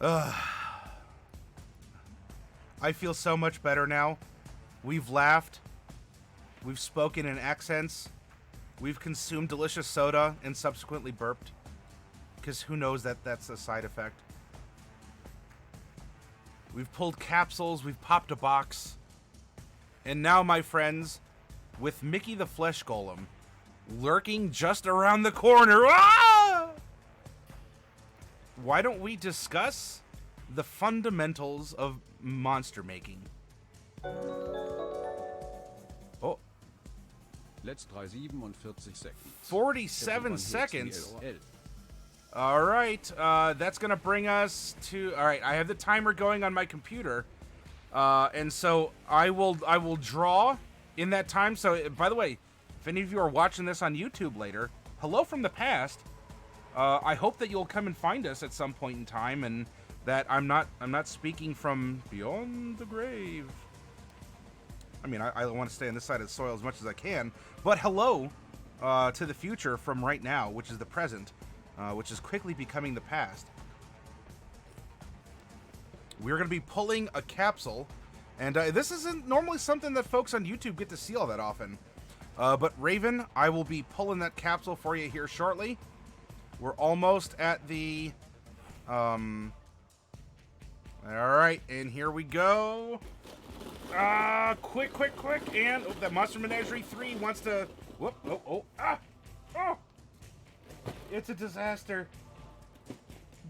I feel so much better now. We've laughed. We've spoken in accents. We've consumed delicious soda and subsequently burped. Because who knows that that's a side effect. We've pulled capsules. We've popped a box. And now, my friends, with Mickey the Flesh Golem lurking just around the corner. Ah! Why don't we discuss the fundamentals of monster making? Oh. Let's try 47 seconds. 47 seconds? Alright, that's gonna bring us to... Alright, I have the timer going on my computer. And so I will draw in that time. So, by the way, if any of you are watching this on YouTube later, hello from the past. I hope that you'll come and find us at some point in time, and that I'm not speaking from beyond the grave. I mean, I want to stay on this side of the soil as much as I can, but hello to the future from right now, which is the present, which is quickly becoming the past. We're going to be pulling a capsule, and this isn't normally something that folks on YouTube get to see all that often. But Raven, I will be pulling that capsule for you here shortly. We're almost at the... Alright, and here we go. Quick, and... Oh, that Monster Menagerie 3 wants to... Whoop, oh! It's a disaster.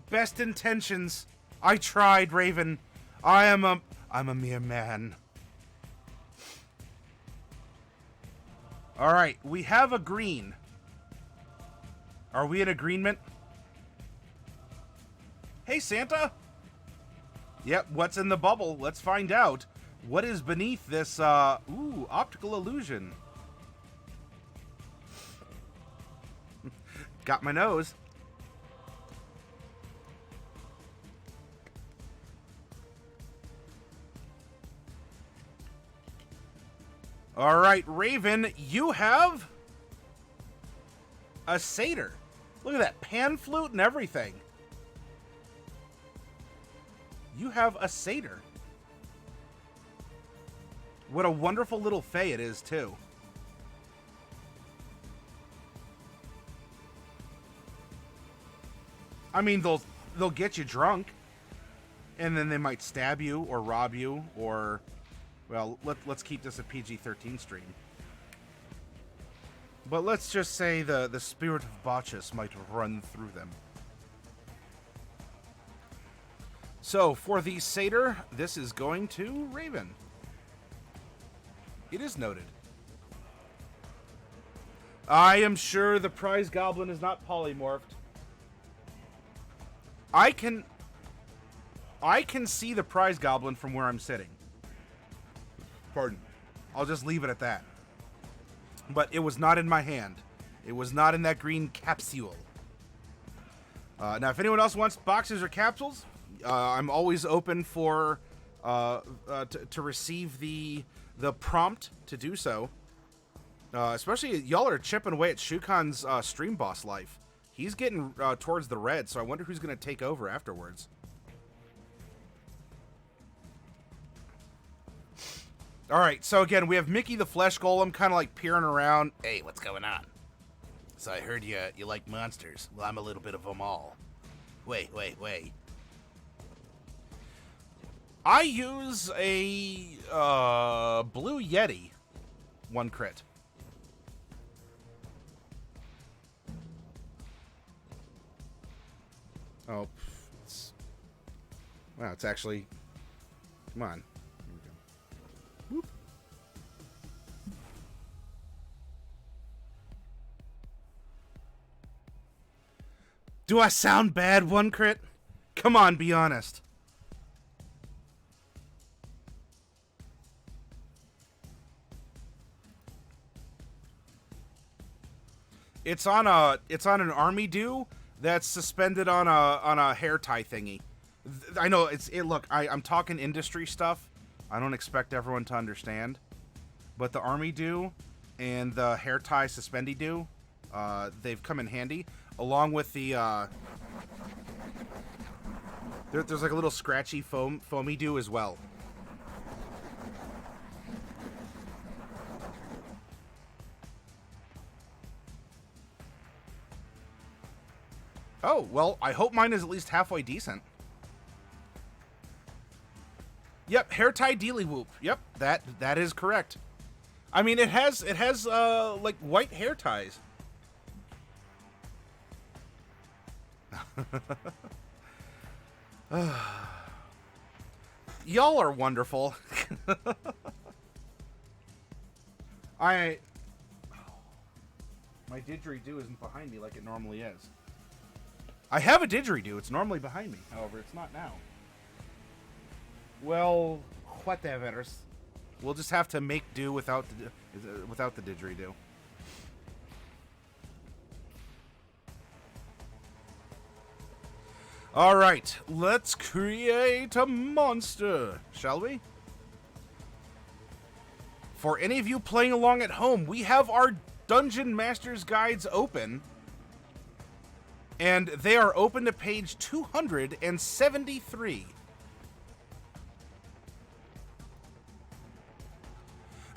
Best intentions. I tried, Raven. I'm a mere man. Alright, we have a green. Are we in agreement? Hey, Santa! Yep, what's in the bubble? Let's find out. What is beneath this, ooh, optical illusion? Got my nose. Alright, Raven, you have a satyr. Look at that, pan flute and everything. You have a satyr. What a wonderful little fae it is, too. I mean, they'll get you drunk, and then they might stab you or rob you, or, well, let's keep this a PG-13 stream. But let's just say the spirit of Bacchus might run through them. So, for the satyr, this is going to Raven. It is noted. I am sure the prize goblin is not polymorphed. I can see the prize goblin from where I'm sitting. Pardon. I'll just leave it at that. But it was not in my hand. It was not in that green capsule. Now, if anyone else wants boxes or capsules, I'm always open for to receive the prompt to do so. Especially, y'all are chipping away at Shukan's stream boss life. He's getting towards the red, so I wonder who's going to take over afterwards. Alright, so again, we have Mickey the Flesh Golem kind of like peering around. Hey, what's going on? So I heard you like monsters. Well, I'm a little bit of them all. Wait. I use a Blue Yeti. 1 crit. Oh, wow, it's actually... Come on. Here we go. Whoop. Do I sound bad, 1 crit? Come on, be honest. It's on an army do that's suspended on a hair tie thingy. I know look, I'm talking industry stuff. I don't expect everyone to understand. But the army do and the hair tie suspendy do, they've come in handy, along with the There's like a little scratchy foamy dew as well. Oh, well, I hope mine is at least halfway decent. Yep, hair tie dealy whoop. Yep, that is correct. I mean, it has like white hair ties. Y'all are wonderful. My didgeridoo isn't behind me like it normally is. I have a didgeridoo. It's normally behind me. However, it's not now. Well, whatever. We'll just have to make do without the didgeridoo. All right, let's create a monster, shall we? For any of you playing along at home, we have our Dungeon Master's Guides open. And they are open to page 273.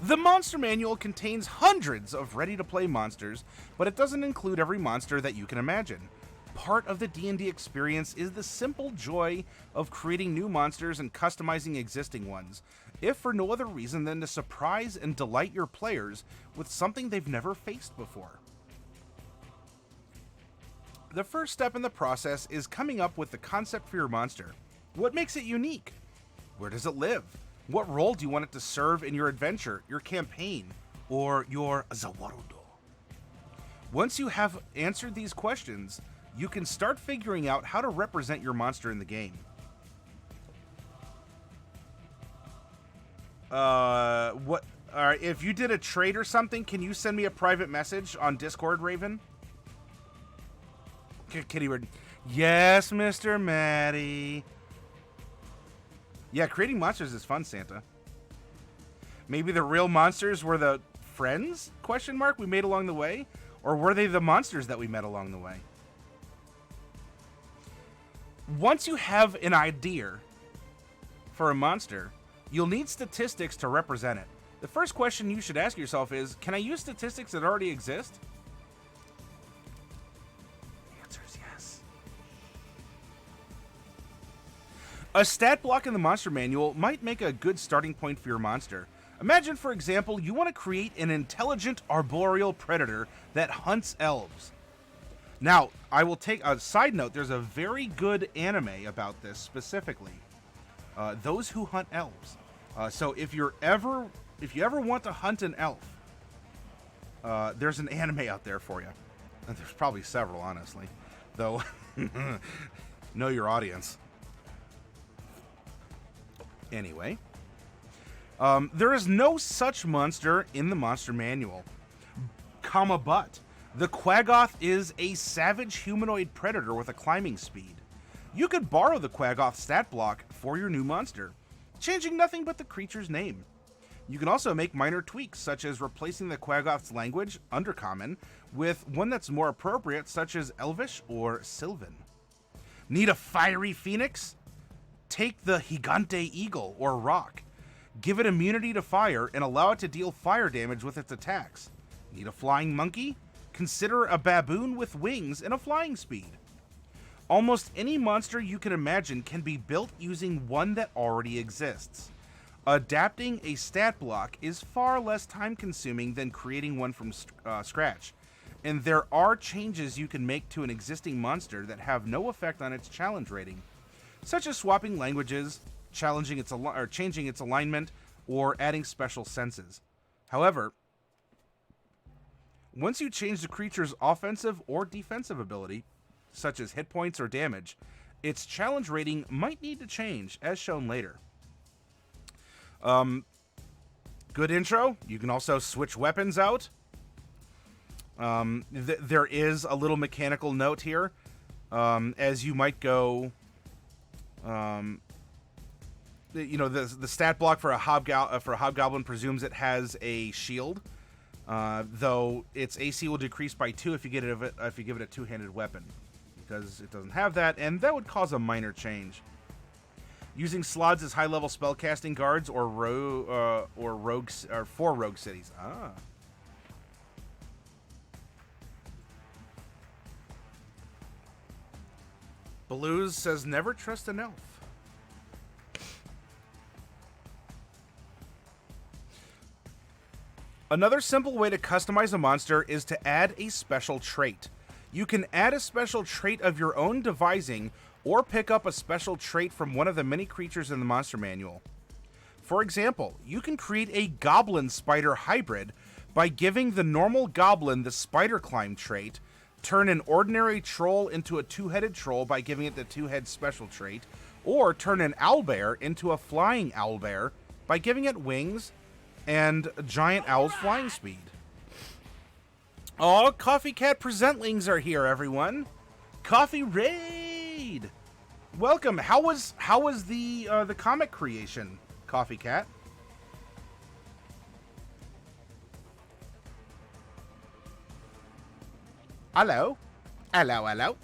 The Monster Manual contains hundreds of ready-to-play monsters, but it doesn't include every monster that you can imagine. Part of the D&D experience is the simple joy of creating new monsters and customizing existing ones, if for no other reason than to surprise and delight your players with something they've never faced before. The first step in the process is coming up with the concept for your monster. What makes it unique? Where does it live? What role do you want it to serve in your adventure, your campaign, or your Zawarudo? Once you have answered these questions, you can start figuring out how to represent your monster in the game. What? All right, if you did a trade or something, can you send me a private message on Discord, Raven? Kitty word. Yes, Mr. Maddie. Yeah, creating monsters is fun, Santa. Maybe the real monsters were the friends, question mark, we made along the way? Or were they the monsters that we met along the way? Once you have an idea for a monster, you'll need statistics to represent it. The first question you should ask yourself is, can I use statistics that already exist? The answer is yes. A stat block in the monster manual might make a good starting point for your monster. Imagine, for example, you want to create an intelligent arboreal predator that hunts elves. Now, I will take a side note, there's a very good anime about this specifically. Those Who Hunt Elves. So if you ever want to hunt an elf, there's an anime out there for you. There's probably several, honestly. Though, know your audience. Anyway. There is no such monster in the monster manual. But the Quaggoth is a savage humanoid predator with a climbing speed. You could borrow the Quaggoth stat block for your new monster, changing nothing but the creature's name. You can also make minor tweaks, such as replacing the Quaggoth's language, Undercommon, with one that's more appropriate, such as Elvish or Sylvan. Need a fiery phoenix? Take the Gigante Eagle or Rock. Give it immunity to fire and allow it to deal fire damage with its attacks. Need a flying monkey? Consider a baboon with wings and a flying speed. Almost any monster you can imagine can be built using one that already exists. Adapting a stat block is far less time-consuming than creating one from scratch, and there are changes you can make to an existing monster that have no effect on its challenge rating, such as swapping languages, changing its alignment, or adding special senses. However, once you change the creature's offensive or defensive ability, such as hit points or damage, its challenge rating might need to change, as shown later. Good intro. You can also switch weapons out. There is a little mechanical note here, as you might go. The stat block for a hobgoblin presumes it has a shield, though its AC will decrease by 2 if you give it a two-handed weapon, because it doesn't have that, and that would cause a minor change. Using slots as high-level spellcasting guards or rogues or for rogue cities. Ah. Blues says never trust an elf. Another simple way to customize a monster is to add a special trait. You can add a special trait of your own devising or pick up a special trait from one of the many creatures in the monster manual. For example, you can create a goblin spider hybrid by giving the normal goblin the spider climb trait, turn an ordinary troll into a two-headed troll by giving it the two-head special trait, or turn an owlbear into a flying owlbear by giving it wings and a giant owl's flying speed. Oh, Coffee Cat Presentlings are here, everyone. Coffee Raid. Welcome. How was the comic creation, Coffee Cat? Hello. Hello, hello.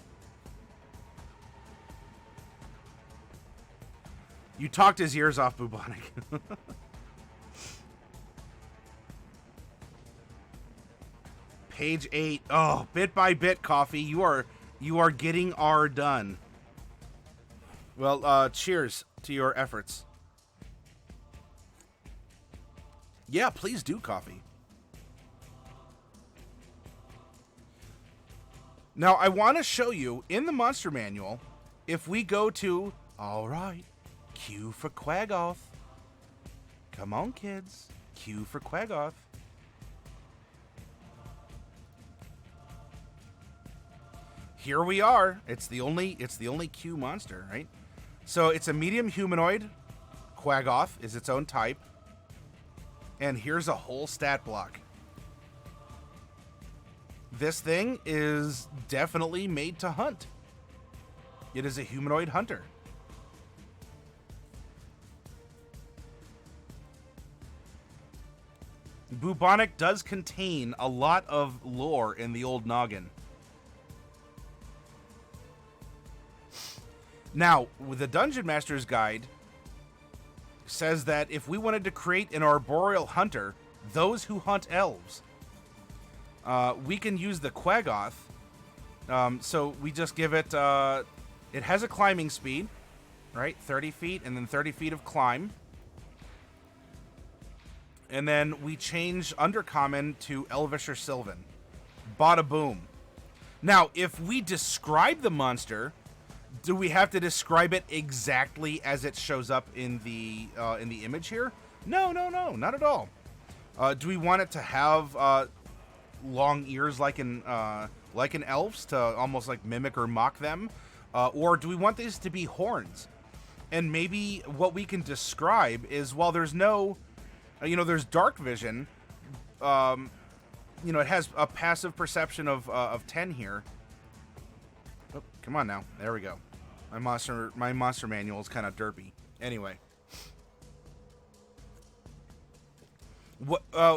You talked his ears off, Bubonic. Page 8. Oh, bit by bit, Coffee. You are getting R done. Well, cheers to your efforts. Yeah, please do, Coffee. Now, I want to show you in the monster manual, if we go to, all right, Q for Quaggoth. Come on, kids. Q for Quaggoth. Here we are. It's the only Q monster, right? So it's a medium humanoid. Quaggoth is its own type. And here's a whole stat block. This thing is definitely made to hunt. It is a humanoid hunter. Bubonic does contain a lot of lore in the old noggin. Now, with the Dungeon Master's Guide says that if we wanted to create an arboreal hunter, those who hunt elves, we can use the Quaggoth. So we just give it, it has a climbing speed, right? 30 feet and then 30 feet of climb. And then we change Undercommon to Elvish or Sylvan. Bada boom. Now, if we describe the monster, do we have to describe it exactly as it shows up in the image here? No, not at all. Do we want it to have long ears like an elf's to almost like mimic or mock them, or do we want these to be horns? And maybe what we can describe is, while there's no, there's dark vision. It has a passive perception of 10 here. Oh, come on now. There we go. My monster manual is kind of derpy. Anyway.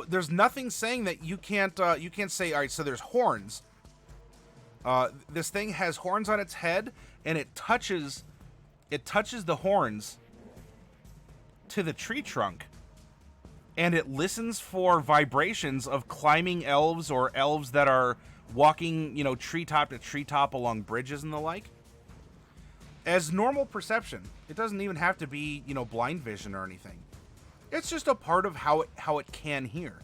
There's nothing saying that you can't say, all right, so there's horns. This thing has horns on its head, and it touches the horns to the tree trunk. And it listens for vibrations of climbing elves or elves that are walking, treetop to treetop along bridges and the like. As normal perception. It doesn't even have to be, blind vision or anything. It's just a part of how it can hear.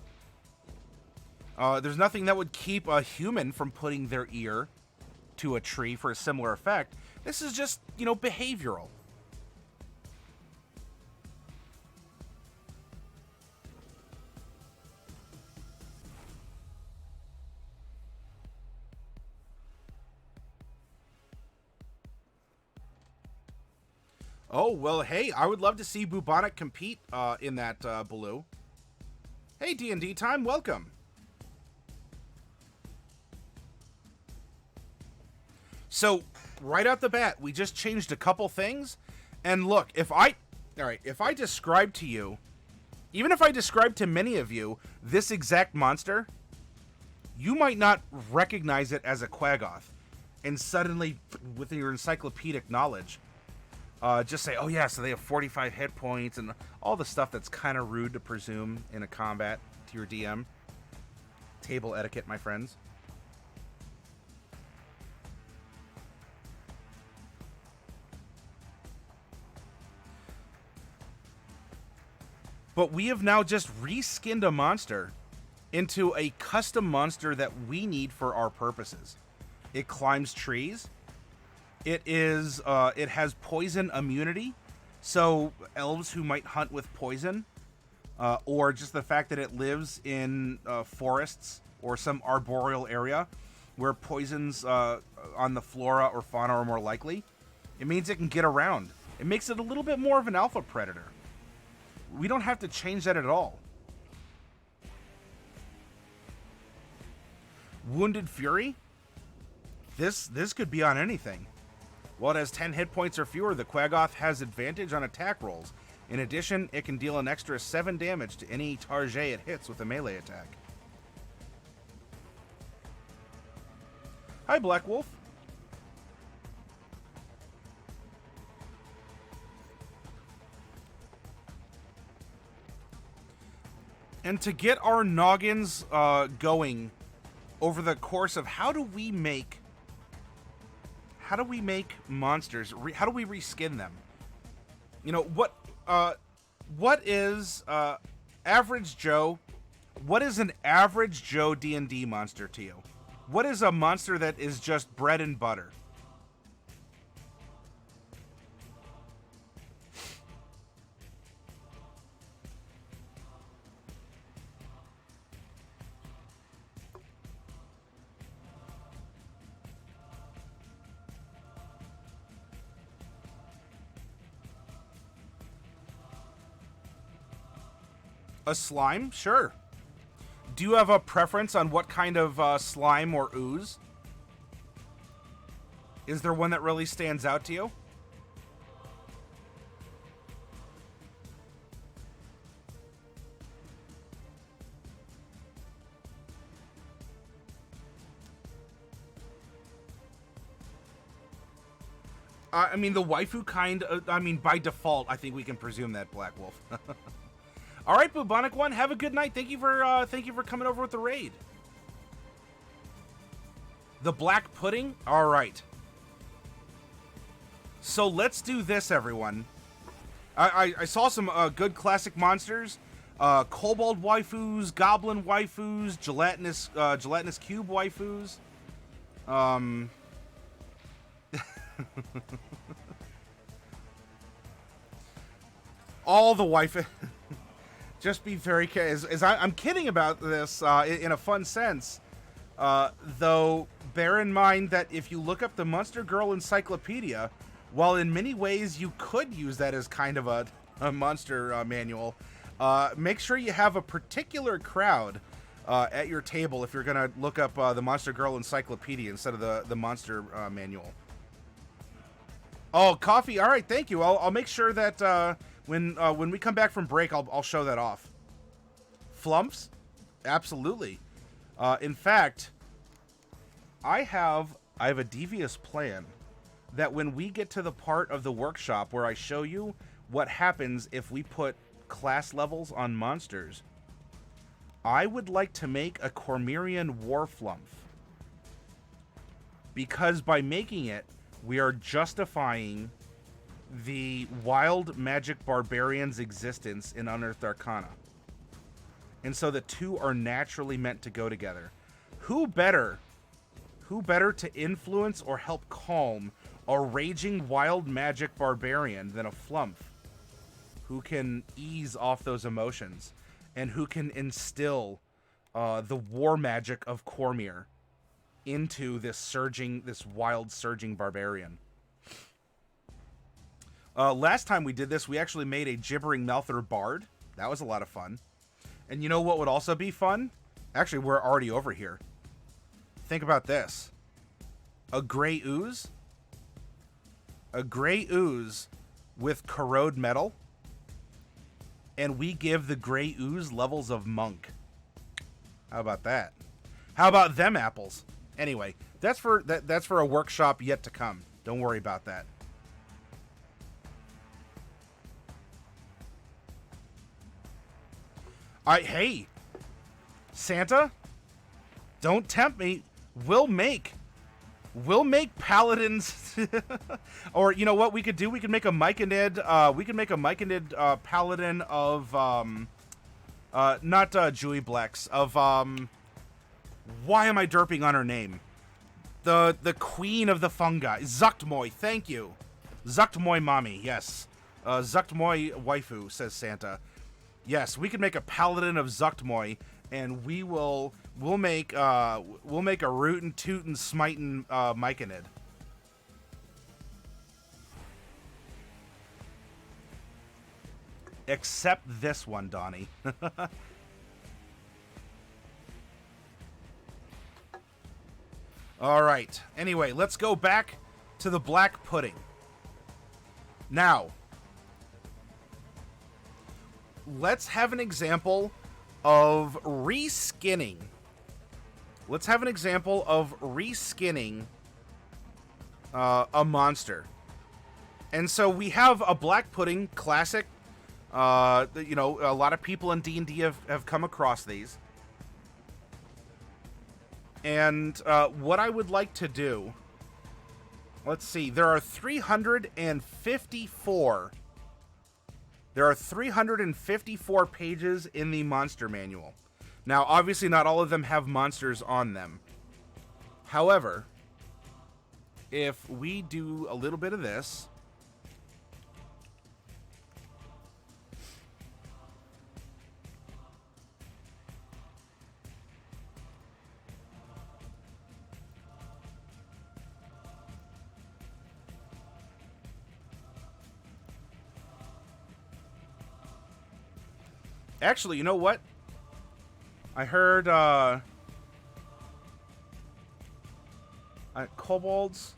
There's nothing that would keep a human from putting their ear to a tree for a similar effect. This is just, behavioral. Oh, well, hey, I would love to see Bubonic compete in that Blue. Hey, D&D time, welcome. So, right out the bat, we just changed a couple things. And look, if I describe to you, even if I describe to many of you this exact monster, you might not recognize it as a Quaggoth. And suddenly, with your encyclopedic knowledge, just say, oh yeah, so they have 45 hit points and all the stuff that's kind of rude to presume in a combat to your DM. Table etiquette, my friends. But we have now just reskinned a monster into a custom monster that we need for our purposes. It climbs trees. It has poison immunity, so elves who might hunt with poison, or just the fact that it lives in forests or some arboreal area where poisons on the flora or fauna are more likely, it means it can get around. It makes it a little bit more of an alpha predator. We don't have to change that at all. Wounded Fury? This could be on anything. While it has 10 hit points or fewer, the Quaggoth has advantage on attack rolls. In addition, it can deal an extra 7 damage to any target it hits with a melee attack. Hi, Black Wolf. And to get our noggins going over the course of how do we make monsters? How do we reskin them? You know, what is average Joe? What is an average Joe D&D monster to you? What is a monster that is just bread and butter? A slime? Sure. Do you have a preference on what kind of slime or ooze? Is there one that really stands out to you? I mean, the waifu kind, I mean, by default, I think we can presume that, Black Wolf. All right, Bubonic One, have a good night. Thank you for coming over with the raid. The Black Pudding? All right. So let's do this, everyone. I saw some good classic monsters. Kobold waifus, Goblin waifus, gelatinous cube waifus. All the waifus. Just be very careful. I'm kidding about this in a fun sense. Though, bear in mind that if you look up the Monster Girl Encyclopedia, while in many ways you could use that as kind of a monster manual, make sure you have a particular crowd at your table if you're going to look up the Monster Girl Encyclopedia instead of the monster manual. Oh, coffee. All right, thank you. I'll make sure that when we come back from break, I'll show that off. Flumps? Absolutely. In fact, I have a devious plan that when we get to the part of the workshop where I show you what happens if we put class levels on monsters, I would like to make a Cormyrean Warflump. Because by making it, we are justifying the wild magic barbarian's existence in Unearthed Arcana. And so the two are naturally meant to go together. Who better to influence or help calm a raging wild magic barbarian than a Flump who can ease off those emotions and who can instill the war magic of Cormyr into this wild surging barbarian. Last time we did this, we actually made a gibbering Malthor bard. That was a lot of fun. And you know what would also be fun? Actually, we're already over here. Think about this. A gray ooze. A gray ooze with corrode metal. And we give the gray ooze levels of monk. How about that? How about them apples? Anyway, that's for a workshop yet to come. Don't worry about that. Hey, Santa, don't tempt me. We'll make paladins. Or you know what we could do? We could make a Myconid. We could make a Myconid paladin of not Julie Blex, of why am I derping on her name? The queen of the fungi, Zuktmoy. Thank you, Zuktmoy mommy. Yes, Zuktmoy waifu, says Santa. Yes, we could make a paladin of Zuktmoy, and we'll make a rootin' tootin' smitin' Myconid. Except this one, Donnie. All right. Anyway, let's go back to the black pudding. Now, let's have an example of reskinning. Let's have an example of reskinning a monster. And so we have a black pudding classic. You know, a lot of people in D&D have come across these. And what I would like to do, let's see, there are 354 pages in the monster manual. Now, obviously not all of them have monsters on them. However, if we do a little bit of this, actually, you know what? I heard kobolds,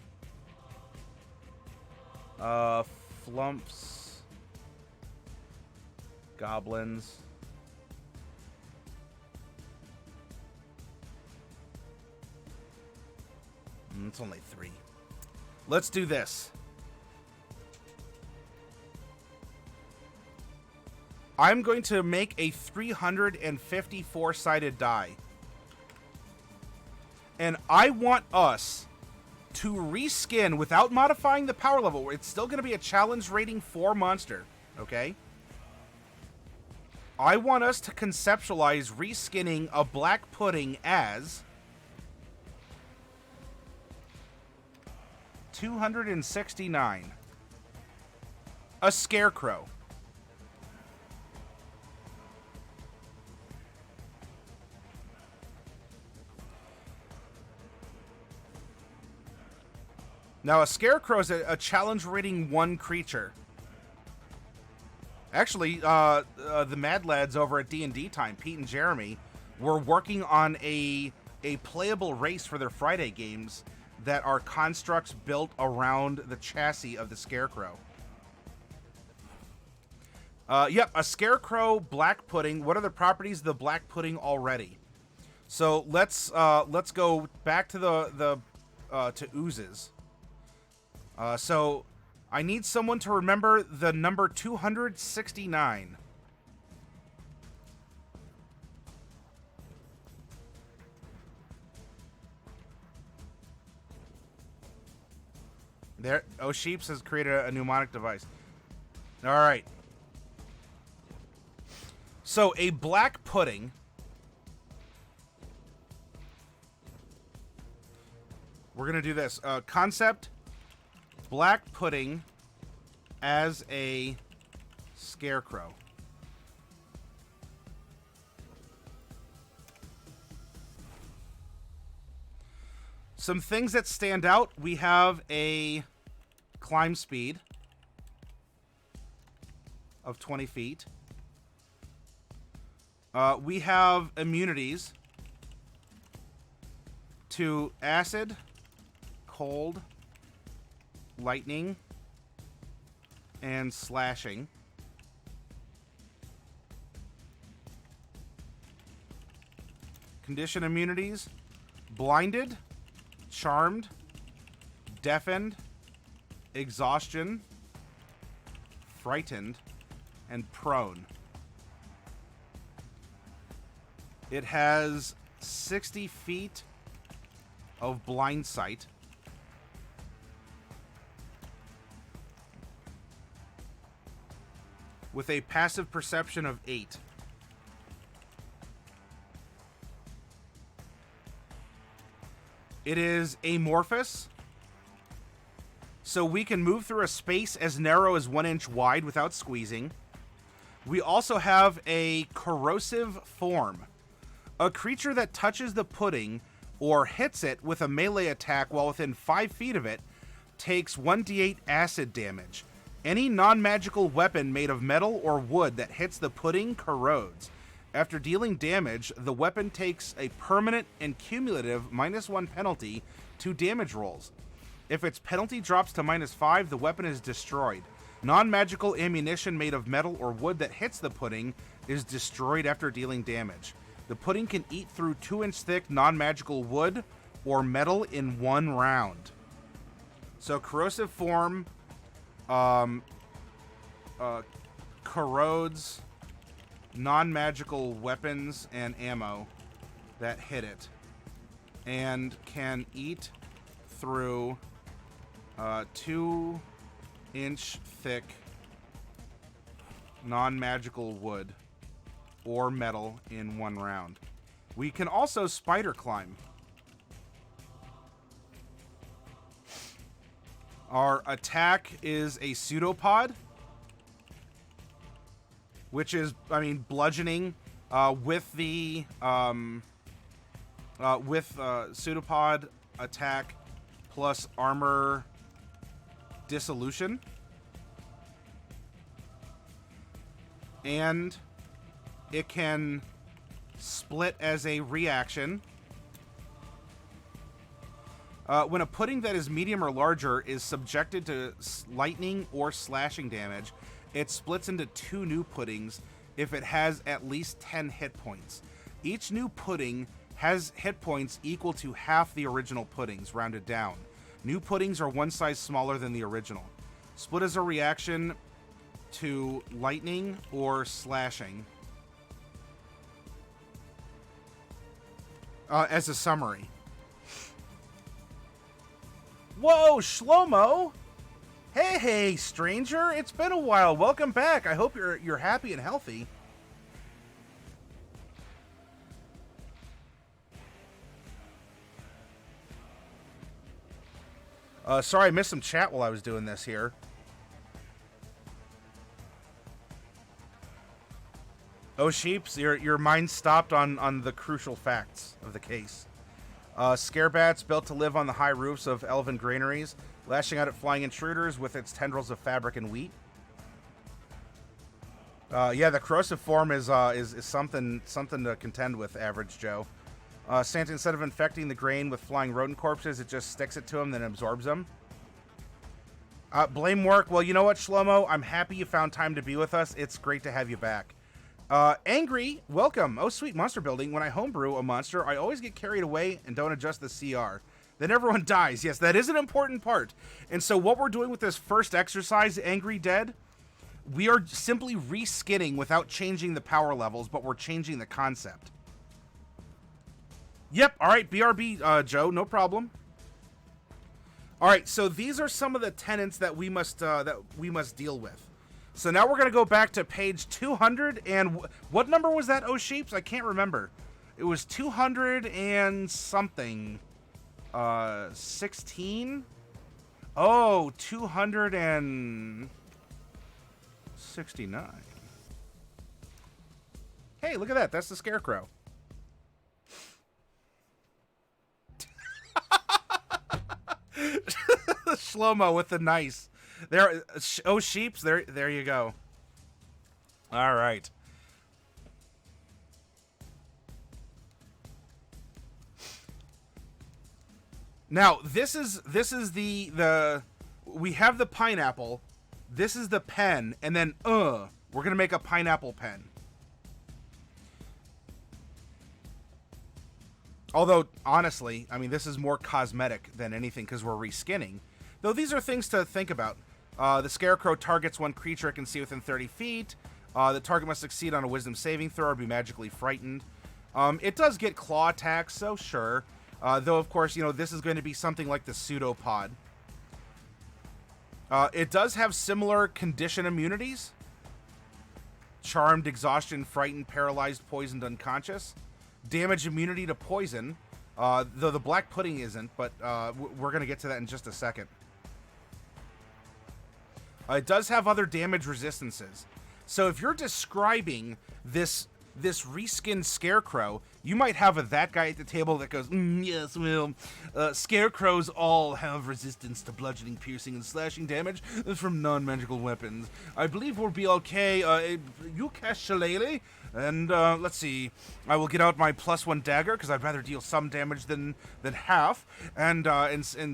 flumps, goblins. It's only 3. Let's do this. I'm going to make a 354-sided die. And I want us to reskin without modifying the power level. It's still going to be a challenge rating 4 monster, okay? I want us to conceptualize reskinning a black pudding as 269. A Scarecrow. Now, a Scarecrow is a challenge rating 1 creature. Actually, the Mad Lads over at D&D Time, Pete and Jeremy, were working on a playable race for their Friday games that are constructs built around the chassis of the Scarecrow. Yep, a Scarecrow black pudding. What are the properties of the black pudding already? So let's go back to to oozes. So I need someone to remember the number 269. There, O'Sheeps has created a mnemonic device. All right. So a black pudding. We're gonna do this. Concept. Black pudding as a Scarecrow. Some things that stand out. We have a climb speed of 20 feet. We have immunities to acid, cold, lightning, and slashing. Condition immunities: blinded, charmed, deafened, exhaustion, frightened, and prone. It has 60 feet of blind sight. With a passive perception of 8. It is amorphous. So we can move through a space as narrow as 1 inch wide without squeezing. We also have a corrosive form. A creature that touches the pudding or hits it with a melee attack while within 5 feet of it takes 1d8 acid damage. Any non-magical weapon made of metal or wood that hits the pudding corrodes. After dealing damage, the weapon takes a permanent and cumulative -1 penalty to damage rolls. If its penalty drops to -5, the weapon is destroyed. Non-magical ammunition made of metal or wood that hits the pudding is destroyed after dealing damage. The pudding can eat through 2-inch thick non-magical wood or metal in 1 round. So corrosive form corrodes non-magical weapons and ammo that hit it, and can eat through 2-inch thick non-magical wood or metal in 1 round. We can also spider climb. Our attack is a pseudopod, which is, I mean, bludgeoning with the pseudopod attack plus armor dissolution. And it can split as a reaction. When a pudding that is medium or larger is subjected to lightning or slashing damage, it splits into 2 new puddings if it has at least 10 hit points. Each new pudding has hit points equal to half the original puddings, rounded down. New puddings are 1 size smaller than the original. Split as a reaction to lightning or slashing. As a summary. Whoa, Shlomo! Hey, stranger! It's been a while. Welcome back. I hope you're happy and healthy. Sorry, I missed some chat while I was doing this here. Oh, sheeps, your mind stopped on the crucial facts of the case. Scarebats built to live on the high roofs of elven granaries, lashing out at flying intruders with its tendrils of fabric and wheat. Yeah, the corrosive form is something to contend with, average Joe. Santa, instead of infecting the grain with flying rodent corpses, it just sticks it to them, then absorbs them. Blame work. Well, you know what, Shlomo? I'm happy you found time to be with us. It's great to have you back. Angry, welcome. Oh, sweet monster building. When I homebrew a monster, I always get carried away and don't adjust the CR. Then everyone dies. Yes, that is an important part. And so what we're doing with this first exercise, Angry Dead, we are simply reskinning without changing the power levels, but we're changing the concept. Yep, all right, BRB, Joe, no problem. All right, so these are some of the tenets that we must deal with. So now we're going to go back to page 200, and what number was that, oh sheeps? I can't remember. It was 200 and something. 16? Oh, 269. Hey, look at that. That's the Scarecrow. Shlomo with the nice. There, oh sheeps, there you go. All right. Now this is the we have the pineapple. This is the pen, and then we're gonna make a pineapple pen. Although honestly, I mean this is more cosmetic than anything because we're reskinning. Though these are things to think about. The Scarecrow targets one creature it can see within 30 feet. The target must succeed on a wisdom saving throw or be magically frightened. It does get claw attacks, so sure. Though, of course, this is going to be something like the pseudopod. It does have similar condition immunities. Charmed, exhaustion, frightened, paralyzed, poisoned, unconscious. Damage immunity to poison. Though the black pudding isn't, but we're going to get to that in just a second. It does have other damage resistances. So if you're describing this reskinned Scarecrow, you might have that guy at the table that goes, yes, well, Scarecrows all have resistance to bludgeoning, piercing, and slashing damage from non-magical weapons. I believe we'll be okay. You cast Shillelagh, and let's see. I will get out my +1 dagger, because I'd rather deal some damage than half. And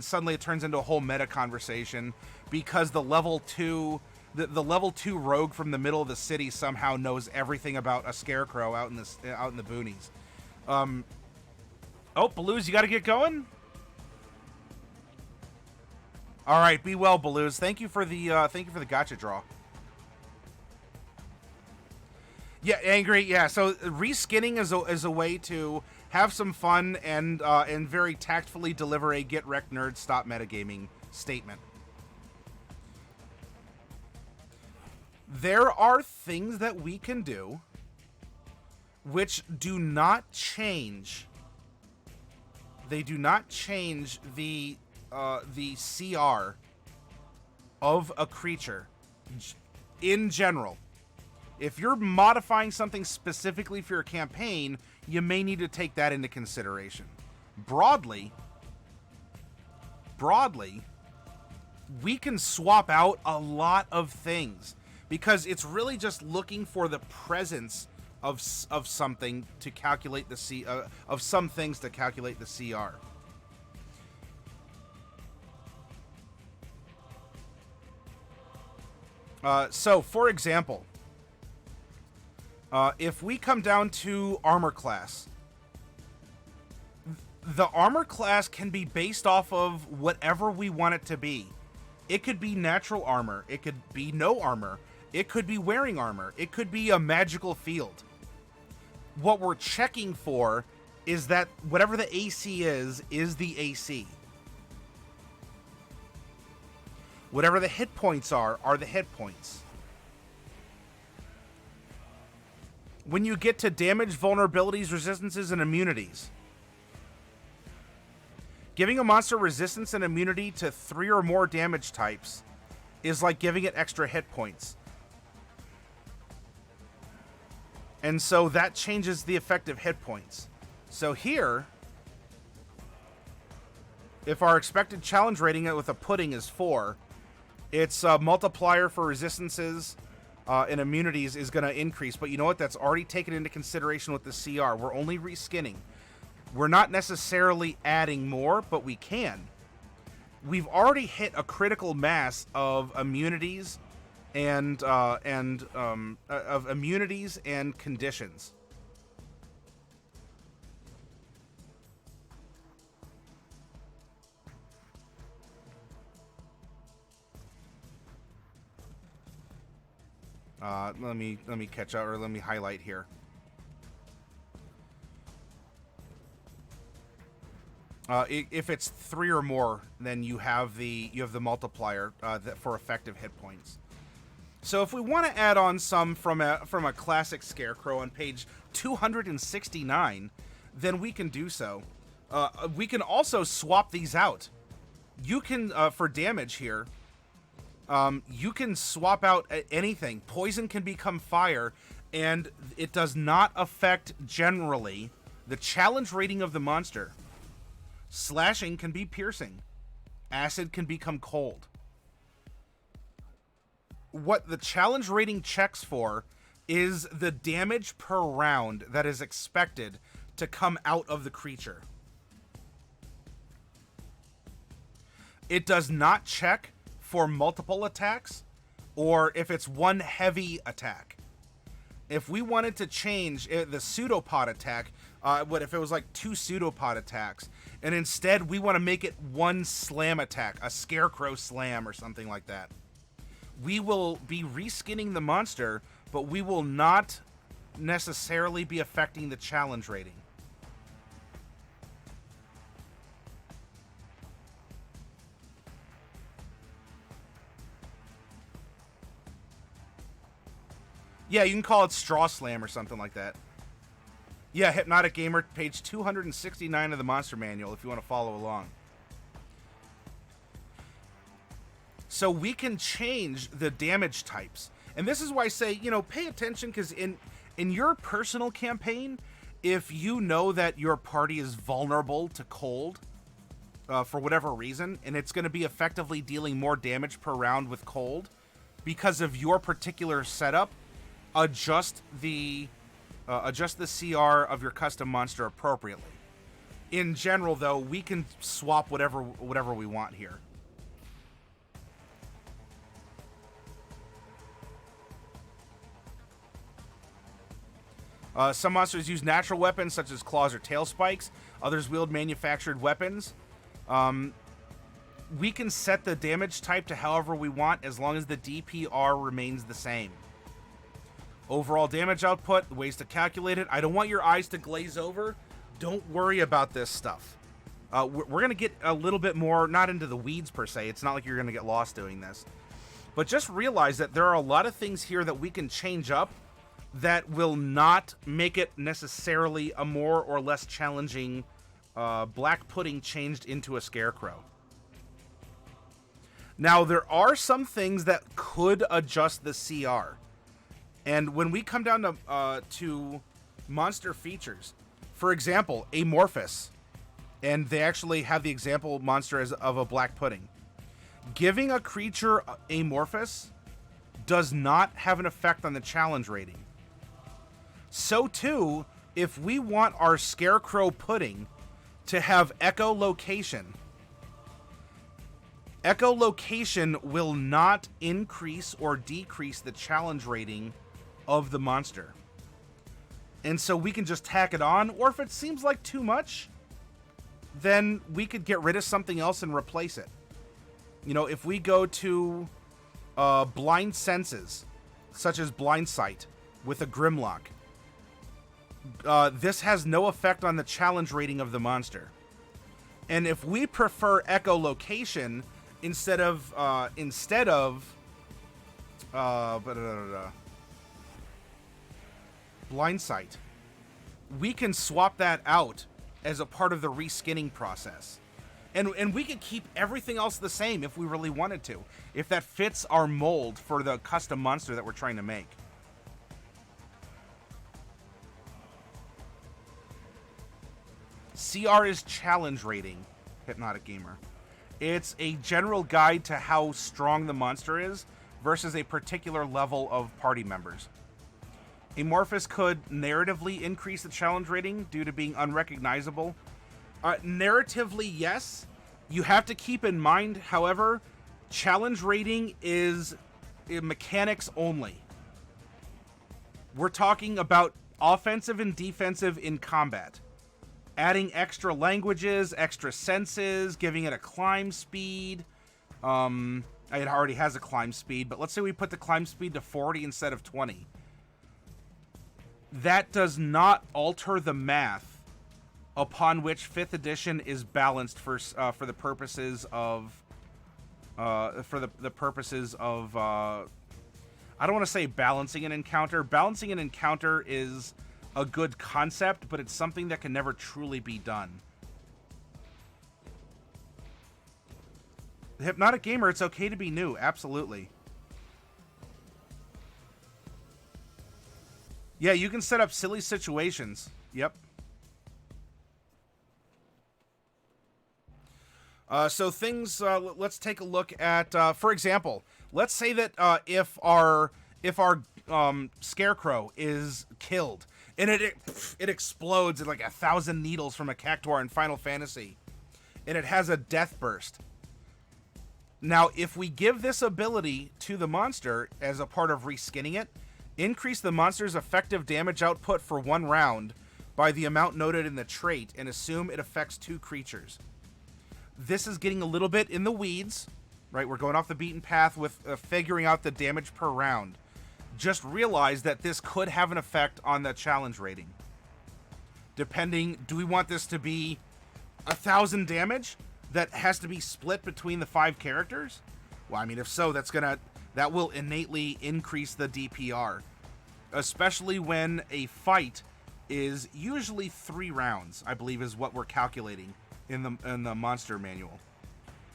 suddenly it turns into a whole meta conversation, because the level 2... The level 2 rogue from the middle of the city somehow knows everything about a Scarecrow out in the boonies. Oh, Balooz, you got to get going. All right, be well, Balooz. Thank you for the gotcha draw. Yeah, angry. Yeah, so reskinning is a way to have some fun and very tactfully deliver a get wrecked nerd stop metagaming statement. There are things that we can do which do not change. They do not change the CR of a creature in general. If you're modifying something specifically for your campaign, you may need to take that into consideration. Broadly, we can swap out a lot of things, because it's really just looking for the presence of something to calculate the of some things to calculate the CR. So, for example, if we come down to armor class, the armor class can be based off of whatever we want it to be. It could be natural armor. It could be no armor. It could be wearing armor. It could be a magical field. What we're checking for is that whatever the AC is the AC. Whatever the hit points are the hit points. When you get to damage, vulnerabilities, resistances, and immunities, giving a monster resistance and immunity to 3 or more damage types is like giving it extra hit points. And so that changes the effective hit points. So here, if our expected challenge rating with a pudding is 4, its multiplier for resistances and immunities is going to increase. But you know what? That's already taken into consideration with the CR. We're only reskinning. We're not necessarily adding more, but we can. We've already hit a critical mass of immunities and conditions. Let me catch up, or let me highlight here. If it's 3 or more, then you have the multiplier for effective hit points. So if we want to add on some from a classic Scarecrow on page 269, then we can do so. We can also swap these out. You can for damage here. You can swap out anything. Poison can become fire, and it does not affect generally the challenge rating of the monster. Slashing can be piercing. Acid can become cold. What the challenge rating checks for is the damage per round that is expected to come out of the creature. It does not check for multiple attacks or if it's one heavy attack. If we wanted to change the pseudopod attack, what if it was like 2 pseudopod attacks, and instead we want to make it 1 slam attack, a Scarecrow slam or something like that. We will be reskinning the monster, but we will not necessarily be affecting the challenge rating. Yeah, you can call it Straw Slam or something like that. Yeah, Hypnotic Gamer, page 269 of the Monster Manual, if you want to follow along. So we can change the damage types. And this is why I say, you know, pay attention, because in your personal campaign, if you know that your party is vulnerable to cold for whatever reason, and it's going to be effectively dealing more damage per round with cold, because of your particular setup, adjust the CR of your custom monster appropriately. In general, though, we can swap whatever we want here. Some monsters use natural weapons, such as claws or tail spikes. Others wield manufactured weapons. We can set the damage type to however we want, as long as the DPR remains the same. Overall damage output, ways to calculate it. I don't want your eyes to glaze over. Don't worry about this stuff. We're going to get a little bit more, not into the weeds per se. It's not like you're going to get lost doing this. But just realize that there are a lot of things here that we can change up that will not make it necessarily a more or less challenging black pudding changed into a Scarecrow. Now, there are some things that could adjust the CR. And when we come down to monster features, for example, Amorphous, and they actually have the example monster as of a black pudding. Giving a creature Amorphous does not have an effect on the challenge rating. So too, if we want our Scarecrow pudding to have echolocation will not increase or decrease the challenge rating of the monster. And so we can just tack it on, or if it seems like too much, then we could get rid of something else and replace it. You know, if we go to blind senses, such as blind sight with a Grimlock, this has no effect on the challenge rating of the monster. And if we prefer echolocation instead of blind sight, we can swap that out as a part of the reskinning process. And we could keep everything else the same if we really wanted to, if that fits our mold for the custom monster that we're trying to make. CR is challenge rating, Hypnotic Gamer. It's a general guide to how strong the monster is versus a particular level of party members. Amorphous could narratively increase the challenge rating due to being unrecognizable. Narratively, yes. You have to keep in mind, however, challenge rating is mechanics only. We're talking about offensive and defensive in combat. Adding extra languages, extra senses, giving it a climb speed. It already has a climb speed, but let's say we put the climb speed to 40 instead of 20. That does not alter the math upon which 5th edition is balanced for the purposes of I don't want to say balancing an encounter. Balancing an encounter is a good concept, but it's something that can never truly be done. The Hypnotic Gamer, it's okay to be new, absolutely. Yeah, you can set up silly situations. Yep. So things, let's take a look at, for example, let's say that if our Scarecrow is killed, and it explodes at like 1,000 needles from a Cactuar in Final Fantasy, and it has a death burst. Now, if we give this ability to the monster as a part of reskinning it, increase the monster's effective damage output for 1 round by the amount noted in the trait, and assume it affects 2 creatures. This is getting a little bit in the weeds, right? We're going off the beaten path with figuring out the damage per round. just realize that this could have an effect on the challenge rating. Depending, do we want this to be 1,000 damage that has to be split between the 5 characters? Well, I mean, if so, that will innately increase the DPR, especially when a fight is usually 3 rounds, I believe is what we're calculating in the monster manual.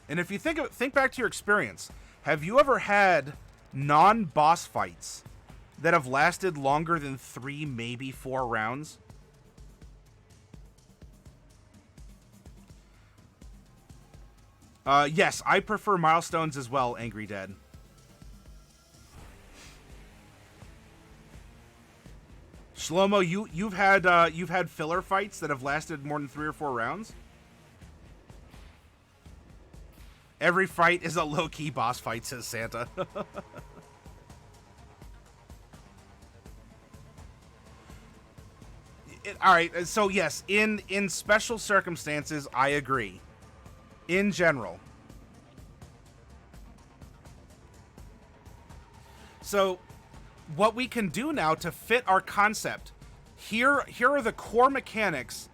And if you think back to your experience, have you ever had non-boss fights that have lasted longer than 3, maybe 4 rounds? Yes, I prefer milestones as well, Angry Dead. Shlomo, you've had filler fights that have lasted more than 3 or 4 rounds? Every fight is a low-key boss fight, says Santa. All right, so yes, in special circumstances, I agree. In general. So, what we can do now to fit our concept, here are the core mechanics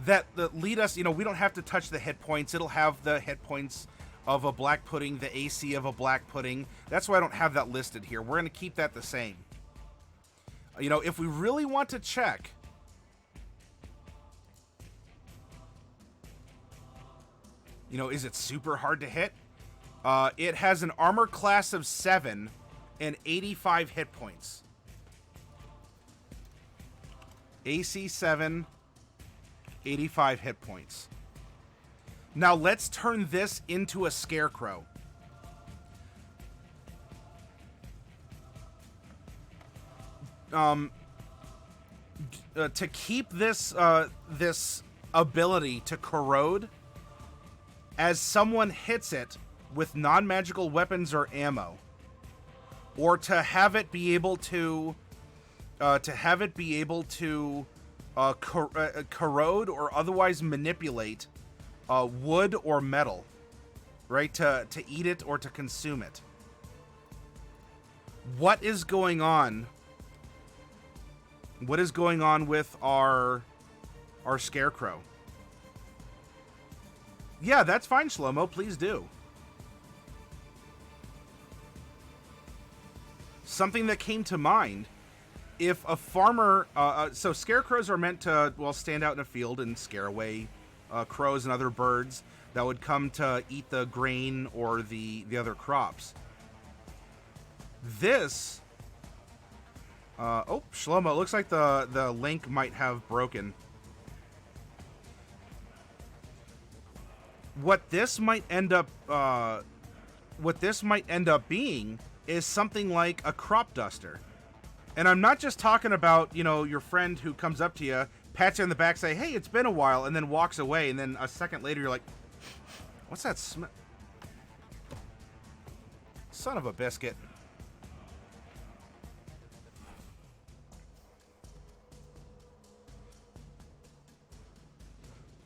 that lead us. You know, we don't have to touch the hit points. It'll have the hit points of a black pudding, the AC of a black pudding. That's why I don't have that listed here. We're going to keep that the same. You know, if we really want to check, you know, is it super hard to hit? It has an armor class of 7 and 85 hit points. AC 7, 85 hit points. Now let's turn this into a Scarecrow. To keep this this ability to corrode, as someone hits it with non-magical weapons or ammo, or to have it be able to corrode or otherwise manipulate wood or metal, right? To eat it or to consume it. What is going on? What is going on with our Scarecrow? Yeah, that's fine, Shlomo. Please do. Something that came to mind, if a farmer... so scarecrows are meant to, well, stand out in a field and scare away crows and other birds that would come to eat the grain or the other crops. This... oh, Shlomo, it looks like the link might have broken. What this might end up being is something like a crop duster. And I'm not just talking about, you know, your friend who comes up to you, pats you on the back, say, "Hey, it's been a while," and then walks away, and then a second later you're like, "What's that smell? Son of a biscuit."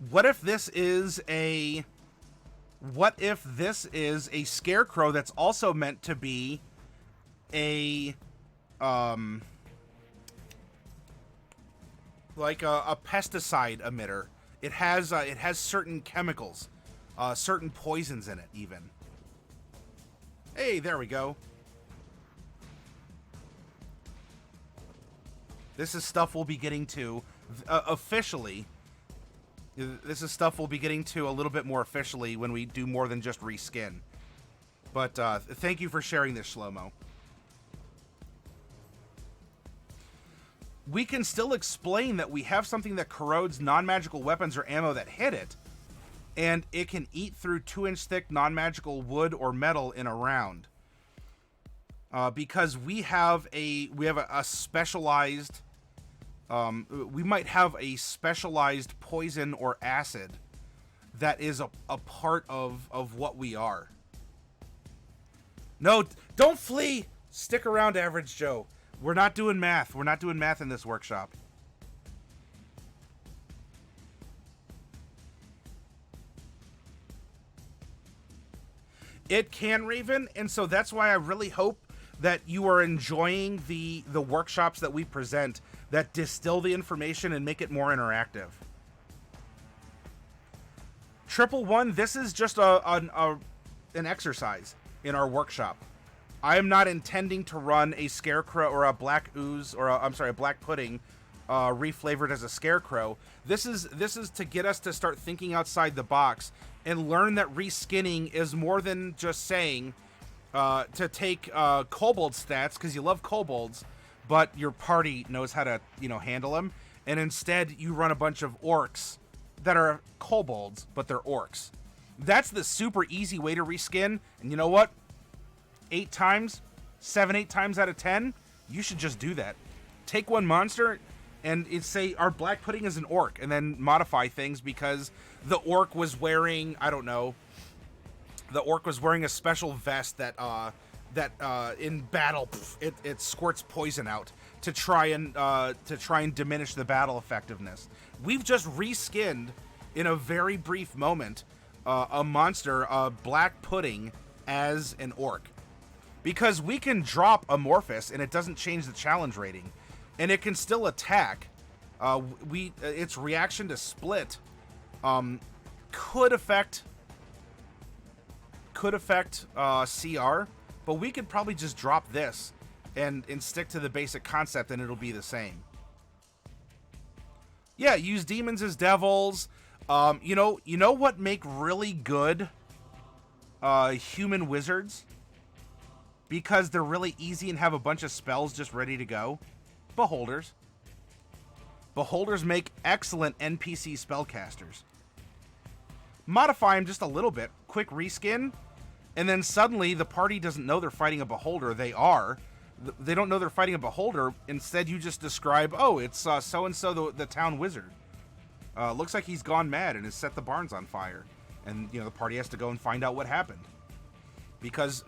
What if this is a Scarecrow that's also meant to be a like a pesticide emitter? It has certain chemicals, certain poisons in it even. Hey, there we go. This is stuff we'll be getting to officially. This is stuff we'll be getting to a little bit more officially when we do more than just reskin. But thank you for sharing this, Shlomo. We can still explain that we have something that corrodes non-magical weapons or ammo that hit it, and it can eat through 2-inch thick non-magical wood or metal in a round. Because we have a specialized... we might have a specialized poison or acid that is a part of what we are. No, don't flee! Stick around, Average Joe. We're not doing math. We're not doing math in this workshop. It can, Raven, and so that's why I really hope that you are enjoying the workshops that we present that distill the information and make it more interactive. Triple One, this is just an exercise in our workshop. I am not intending to run a Scarecrow or a Black Ooze or a Black Pudding reflavored as a Scarecrow. This is to get us to start thinking outside the box and learn that reskinning is more than just saying to take kobold stats because you love kobolds, but your party knows how to handle them, and instead you run a bunch of orcs that are kobolds, but they're orcs. That's the super easy way to reskin, and you know what? 8 times out of 10, you should just do that. Take one monster and say our Black Pudding is an orc, and then modify things because the orc was wearing, I don't know, the orc was wearing a special vest that in battle it squirts poison out to try and diminish the battle effectiveness. We've just reskinned in a very brief moment a monster, Black Pudding, as an orc. Because we can drop Amorphous and it doesn't change the challenge rating, and it can still attack. Its reaction to split could affect CR, but we could probably just drop this and stick to the basic concept, and it'll be the same. Yeah, use demons as devils. You know what make really good human wizards? Because they're really easy and have a bunch of spells just ready to go? Beholders. Beholders make excellent NPC spellcasters. Modify them just a little bit. Quick reskin. And then suddenly the party doesn't know they're fighting a beholder. They are. They don't know they're fighting a beholder. Instead, you just describe, oh, it's so-and-so the town wizard. Looks like he's gone mad and has set the barns on fire. And, the party has to go and find out what happened. Because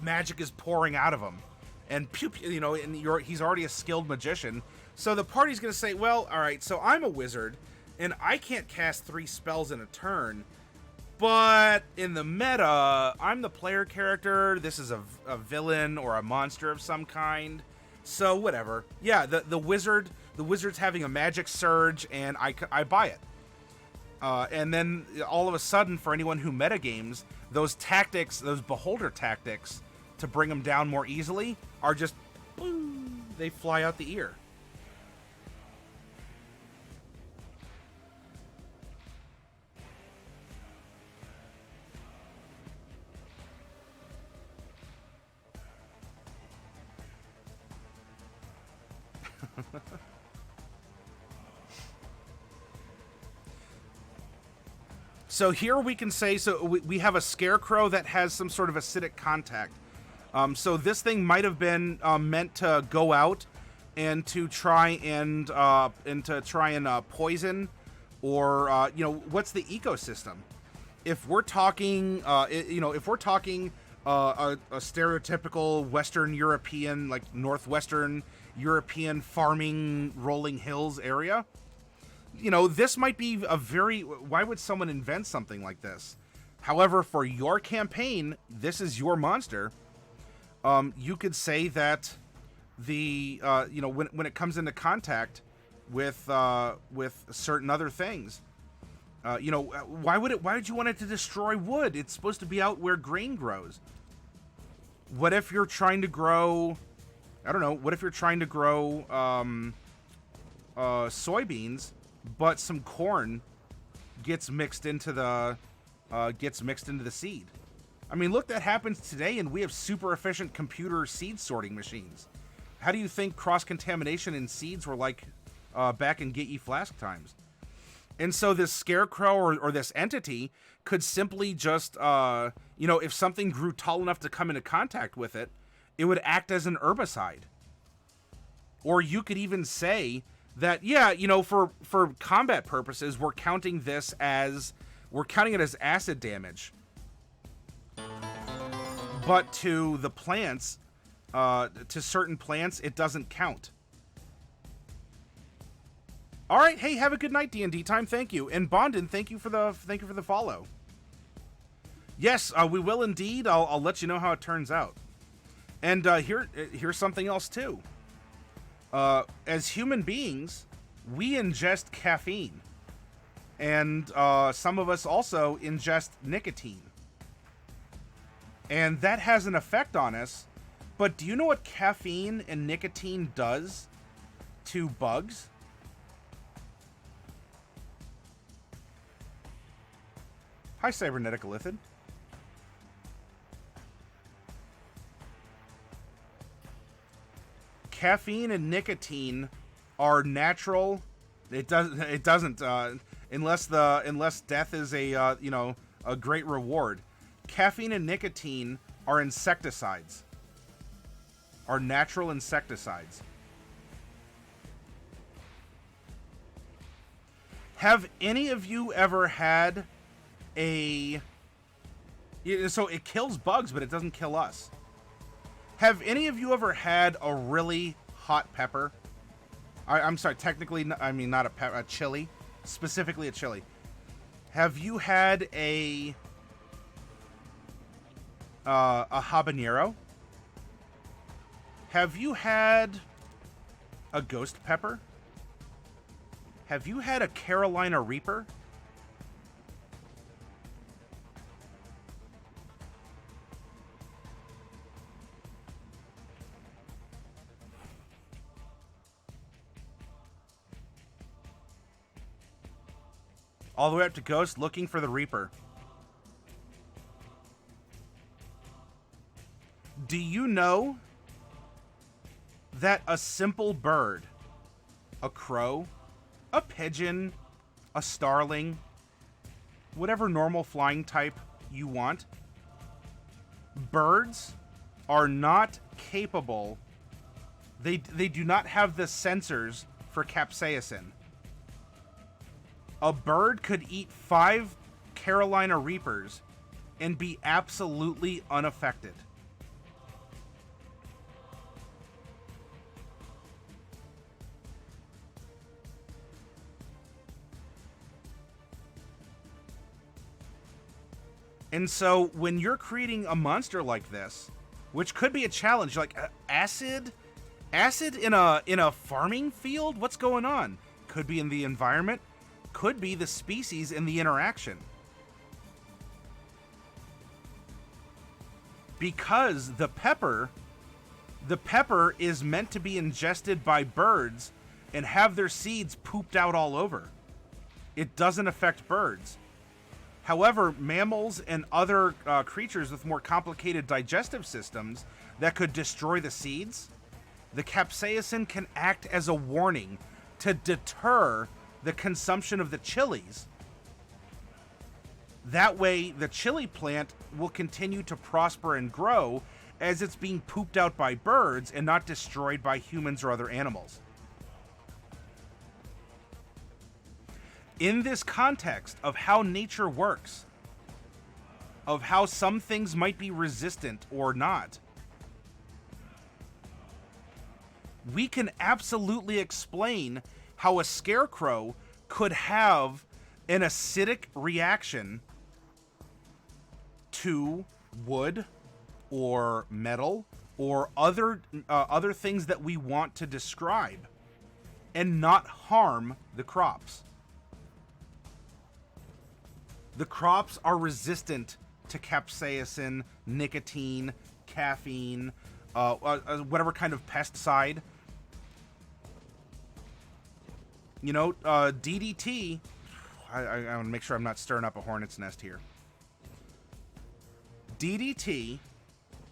magic is pouring out of him, and he's already a skilled magician. So the party's gonna say, well, all right, so I'm a wizard, and I can't cast 3 spells in a turn, but in the meta, I'm the player character. This is a villain or a monster of some kind. So whatever. Yeah, the wizard's having a magic surge, and I buy it. And then all of a sudden, for anyone who metagames, those tactics, those beholder tactics, to bring them down more easily, are just, boom, they fly out the ear. So here we can say, we have a Scarecrow that has some sort of acidic contact. So this thing might have been meant to go out and to try and poison, or what's the ecosystem? If we're talking, a stereotypical Western European, like Northwestern European farming rolling hills area. This might be why would someone invent something like this? However, for your campaign, this is your monster. You could say that when it comes into contact with certain other things, why would you want it to destroy wood? It's supposed to be out where grain grows. What if you're trying to grow, I don't know, what if you're trying to grow soybeans, but some corn gets mixed into the seed? I mean, look, that happens today, and we have super efficient computer seed sorting machines. How do you think cross-contamination in seeds were like back in Get Ye Flask times? And so this Scarecrow or this entity could simply just, if something grew tall enough to come into contact with it, it would act as an herbicide. Or you could even say that, for combat purposes, we're counting it as acid damage. But to the plants, to certain plants, it doesn't count. All right, hey, have a good night, D&D time. Thank you, and Bondin, thank you for the follow. Yes, we will indeed. I'll let you know how it turns out. And here's something else too. As human beings, we ingest caffeine. And some of us also ingest nicotine. And that has an effect on us. But do you know what caffeine and nicotine does to bugs? Hi, Cybernetic Lithid. Caffeine and nicotine are natural. It doesn't unless death is a a great reward. Caffeine and nicotine are insecticides. Are natural insecticides. Have any of you ever had a... So it kills bugs, but it doesn't kill us. Have any of you ever had a really hot pepper? I'm sorry, technically, I mean not a pepper, a chili. Specifically a chili. Have you had a habanero? Have you had a ghost pepper? Have you had a Carolina Reaper? All the way up to Ghost, looking for the Reaper. Do you know that a simple bird, a crow, a pigeon, a starling, whatever normal flying type you want, birds are not capable, they do not have the sensors for capsaicin. A bird could eat 5 Carolina Reapers and be absolutely unaffected. And so when you're creating a monster like this, which could be a challenge, like acid in a farming field, what's going on? Could be in the environment, could be the species in the interaction. Because the pepper is meant to be ingested by birds and have their seeds pooped out all over. It doesn't affect birds. However, mammals and other creatures with more complicated digestive systems that could destroy the seeds, the capsaicin can act as a warning to deter the consumption of the chilies. That way, the chili plant will continue to prosper and grow as it's being pooped out by birds and not destroyed by humans or other animals. In this context of how nature works, of how some things might be resistant or not, we can absolutely explain how a scarecrow could have an acidic reaction to wood or metal or other things that we want to describe and not harm the crops. The crops are resistant to capsaicin, nicotine, caffeine, whatever kind of pesticide. You know, DDT, I want to make sure I'm not stirring up a hornet's nest here. DDT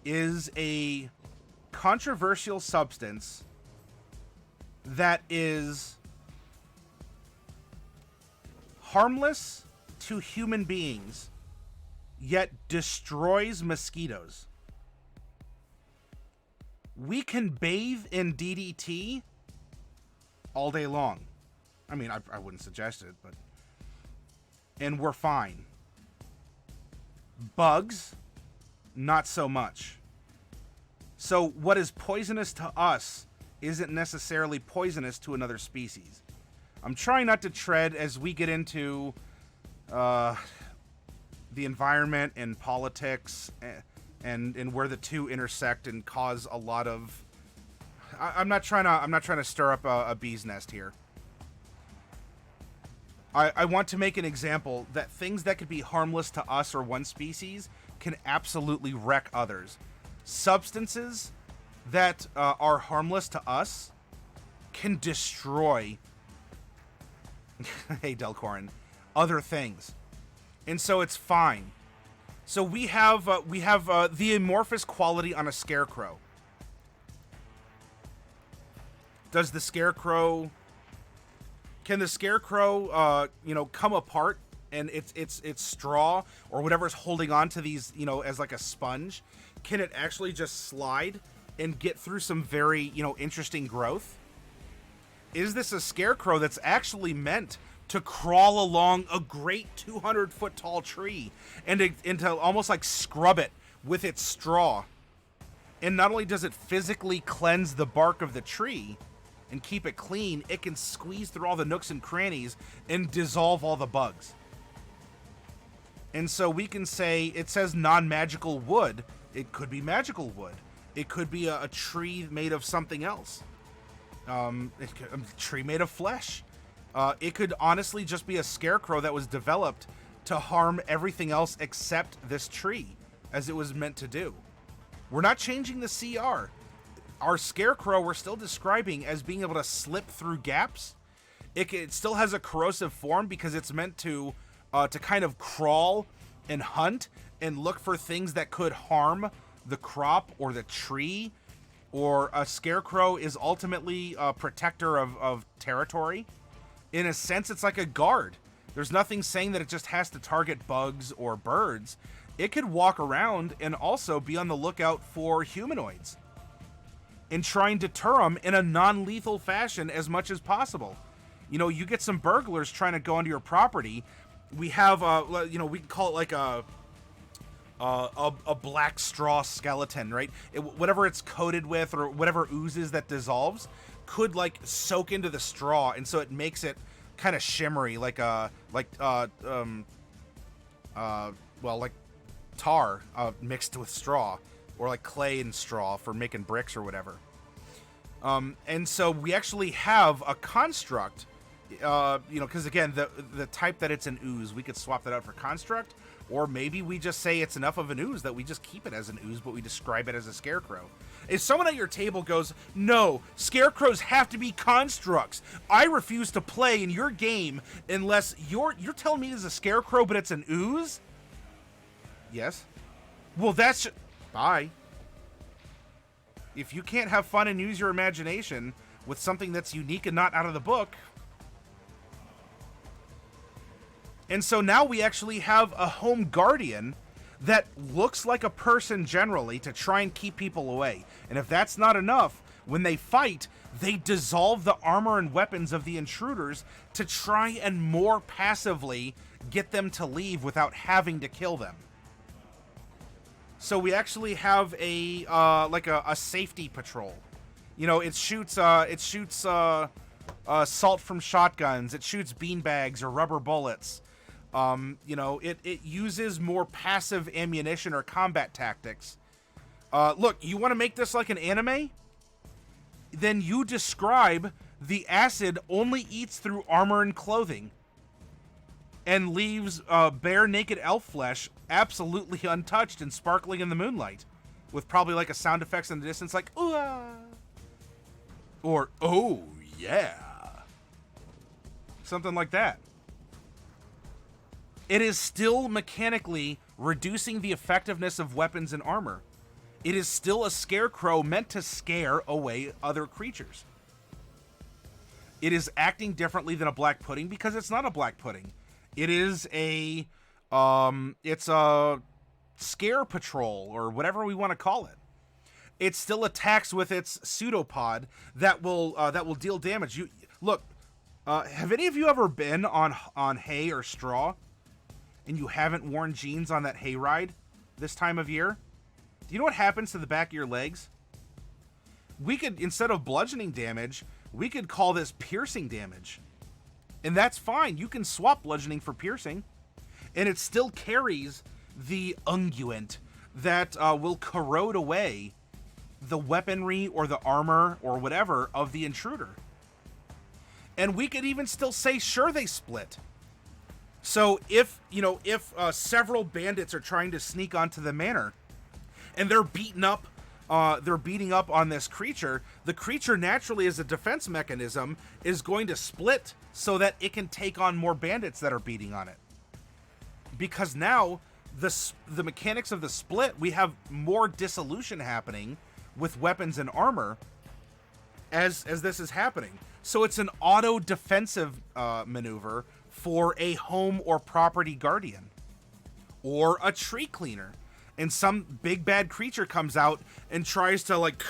is a controversial substance that is harmless to human beings, yet destroys mosquitoes. We can bathe in DDT all day long. I mean, I wouldn't suggest it, but... And we're fine. Bugs, not so much. So what is poisonous to us isn't necessarily poisonous to another species. I'm trying not to tread as we get into the environment and politics and where the two intersect and cause a lot of. I'm not trying to stir up a bee's nest here. I want to make an example that things that could be harmless to us or one species can absolutely wreck others. Substances that are harmless to us can destroy, hey Delcorin, other things. And so it's fine. So we have the amorphous quality on a Scarecrow. Does the Scarecrow... Can the Scarecrow, come apart and its straw or whatever's holding on to these, as like a sponge, can it actually just slide and get through some very, interesting growth? Is this a Scarecrow that's actually meant to crawl along a great 200-foot tall tree and to almost like scrub it with its straw? And not only does it physically cleanse the bark of the tree and keep it clean, it can squeeze through all the nooks and crannies and dissolve all the bugs. And so we can say, it says non-magical wood. It could be magical wood. It could be a tree made of something else. A tree made of flesh. It could honestly just be a Scarecrow that was developed to harm everything else except this tree, as it was meant to do. We're not changing the CR. Our Scarecrow we're still describing as being able to slip through gaps. It still has a corrosive form because it's meant to kind of crawl and hunt and look for things that could harm the crop or the tree. Or a Scarecrow is ultimately a protector of territory. In a sense, it's like a guard. There's nothing saying that it just has to target bugs or birds. It could walk around and also be on the lookout for humanoids and try and deter them in a non-lethal fashion as much as possible. You get some burglars trying to go onto your property. We have, we can call it like a black straw skeleton, right? Whatever it's coated with or whatever oozes that dissolves could like soak into the straw, and so it makes it kind of shimmery, like tar mixed with straw, or like clay and straw for making bricks or whatever. And so we actually have a construct, because again, the type that it's an ooze, we could swap that out for construct, or maybe we just say it's enough of an ooze that we just keep it as an ooze, but we describe it as a Scarecrow. If someone at your table goes, no, Scarecrows have to be constructs, I refuse to play in your game unless you're telling me it's a Scarecrow, but it's an ooze? Yes. Well, bye. If you can't have fun and use your imagination with something that's unique and not out of the book. And so now we actually have a home guardian that looks like a person generally to try and keep people away. And if that's not enough, when they fight, they dissolve the armor and weapons of the intruders to try and more passively get them to leave without having to kill them. So we actually have a safety patrol. It shoots salt from shotguns. It shoots beanbags or rubber bullets. It uses more passive ammunition or combat tactics. Look, you want to make this like an anime? Then you describe the acid only eats through armor and clothing and leaves bare naked elf flesh absolutely untouched and sparkling in the moonlight, with probably like a sound effects in the distance like ooh ah, or oh yeah, something like that. It is still mechanically reducing the effectiveness of weapons and armor. It is still a Scarecrow meant to scare away other creatures. It is acting differently than a black pudding because it's not a black pudding. It is it's a scare patrol or whatever we want to call it. It still attacks with its pseudopod that will deal damage. Look, have any of you ever been on hay or straw and you haven't worn jeans on that hay ride this time of year? Do you know what happens to the back of your legs? We could, instead of bludgeoning damage, we could call this piercing damage. And that's fine. You can swap bludgeoning for piercing. And it still carries the unguent, that will corrode away the weaponry or the armor or whatever of the intruder. And we could even still say, sure, they split. So if several bandits are trying to sneak onto the manor and they're beating up on this creature, the creature naturally as a defense mechanism is going to split so that it can take on more bandits that are beating on it. Because now the mechanics of the split, we have more dissolution happening with weapons and armor as this is happening. So it's an auto defensive maneuver for a home or property guardian or a tree cleaner. And some big bad creature comes out and tries to like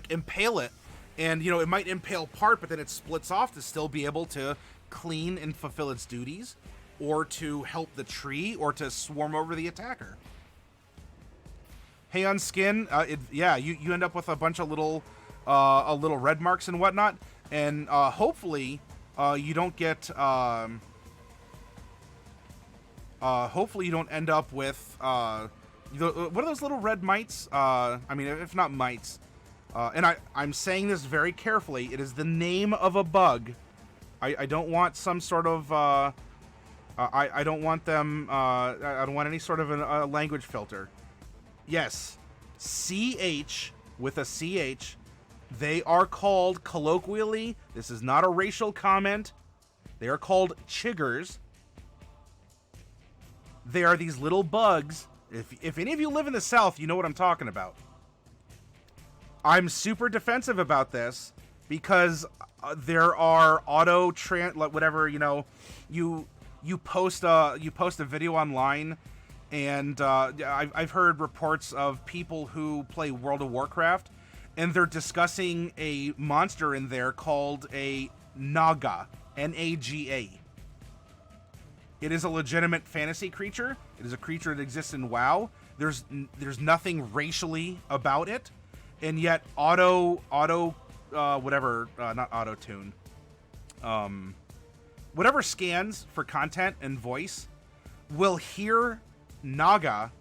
impale it, and it might impale part, but then it splits off to still be able to clean and fulfill its duties, or to help the tree, or to swarm over the attacker. Hey, on skin, you end up with a bunch of little red marks and whatnot, and hopefully you don't get hopefully you don't end up with what are those little red mites? I mean, if not mites. And I'm saying this very carefully. It is the name of a bug. I don't want some sort of... I don't want them... I don't want any sort of a language filter. Yes. CH with a CH. They are called, colloquially, this is not a racial comment, they are called chiggers. They are these little bugs. If any of you live in the South, you know what I'm talking about. I'm super defensive about this because there are whatever, you post a video online, and I've heard reports of people who play World of Warcraft, and they're discussing a monster in there called a Naga, Naga. It is a legitimate fantasy creature. It is a creature that exists in WoW. There's nothing racially about it, and yet not auto-tune, whatever scans for content and voice will hear Naga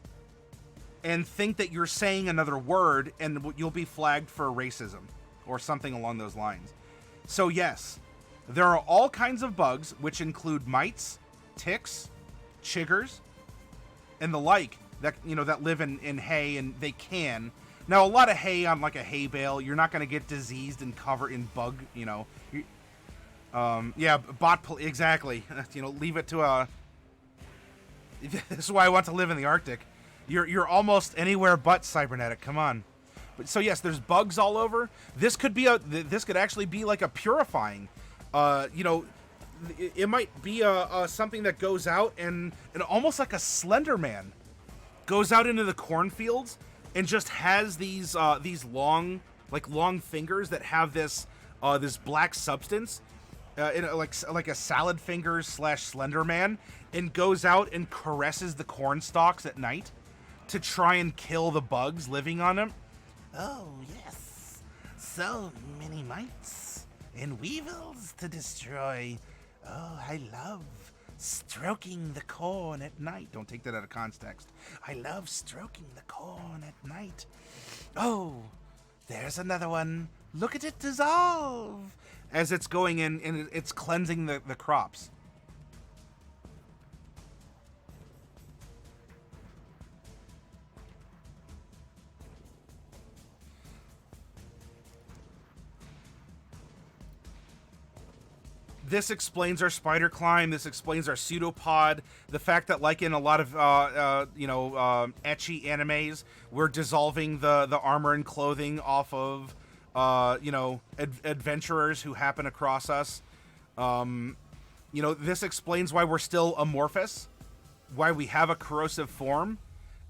and think that you're saying another word, and you'll be flagged for racism or something along those lines. So yes, there are all kinds of bugs, which include mites, ticks, chiggers, and the like, that that live in hay, and they can. Now, a lot of hay on like a hay bale, you're not going to get diseased and covered in bug, exactly. Leave it to a... This is why I want to live in the Arctic. You're almost anywhere but cybernetic. Come on. But so yes, there's bugs all over. This could actually be like a purifying. It might be something that goes out and almost like a Slender Man goes out into the cornfields and just has these long fingers that have this black substance, like a salad fingers / Slender Man, and goes out and caresses the corn stalks at night to try and kill the bugs living on them. Oh yes, so many mites and weevils to destroy. Oh, I love stroking the corn at night. Don't take that out of context. I love stroking the corn at night. Oh, there's another one. Look at it dissolve as it's going in and it's cleansing the crops. This explains our spider climb. This explains our pseudopod. The fact that, like in a lot of ecchi animes, we're dissolving the armor and clothing off of adventurers who happen across us. This explains why we're still amorphous, why we have a corrosive form,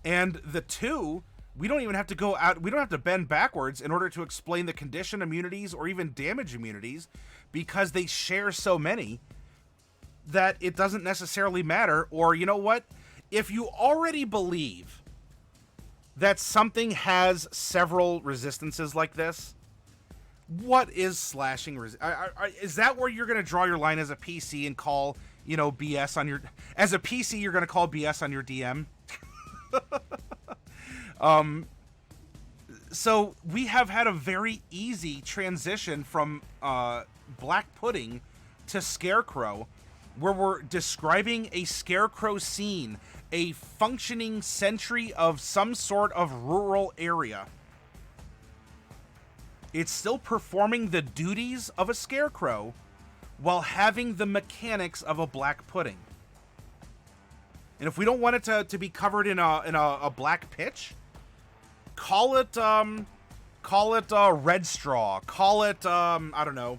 and the two. We don't even have to go out. We don't have to bend backwards in order to explain the condition immunities or even damage immunities, because they share so many that it doesn't necessarily matter. Or you know what? If you already believe that something has several resistances like this, what is slashing? Is that where you're going to draw your line as a PC and call, BS on your... As a PC, you're going to call BS on your DM? So we have had a very easy transition from Black Pudding to Scarecrow, where we're describing a Scarecrow scene, a functioning sentry of some sort of rural area. It's still performing the duties of a Scarecrow while having the mechanics of a Black Pudding. And if we don't want it to be covered in a black pitch, call it red straw. Call it I don't know.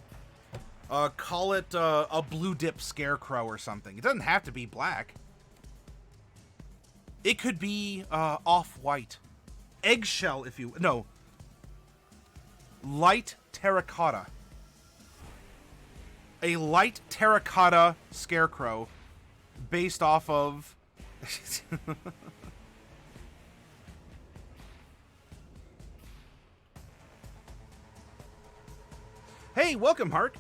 Call it a blue dip Scarecrow or something. It doesn't have to be black. It could be off-white, eggshell, if you no. Light terracotta. A light terracotta Scarecrow based off of Hey, welcome, Hark.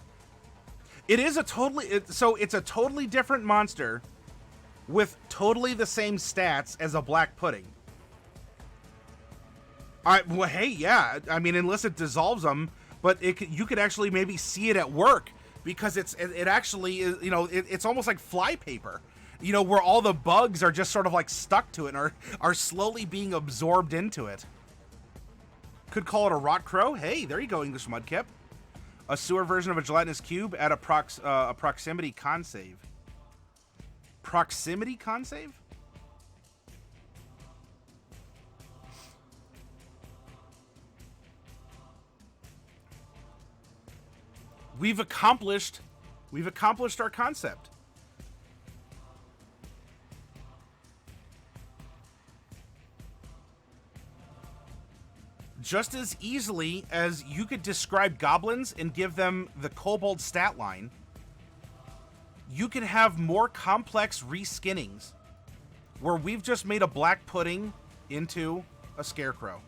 It is a it's a totally different monster with totally the same stats as a Black Pudding. Well, hey, yeah. I mean, unless it dissolves them, but you could actually maybe see it at work because it actually is, it's almost like fly paper, where all the bugs are just sort of like stuck to it and are slowly being absorbed into it. Could call it a rot crow. Hey, there you go, English Mudkip. A sewer version of a gelatinous cube at a proximity con save. Proximity con save? We've accomplished our concept. Just as easily as you could describe goblins and give them the kobold stat line, you can have more complex reskinnings where we've just made a Black Pudding into a Scarecrow.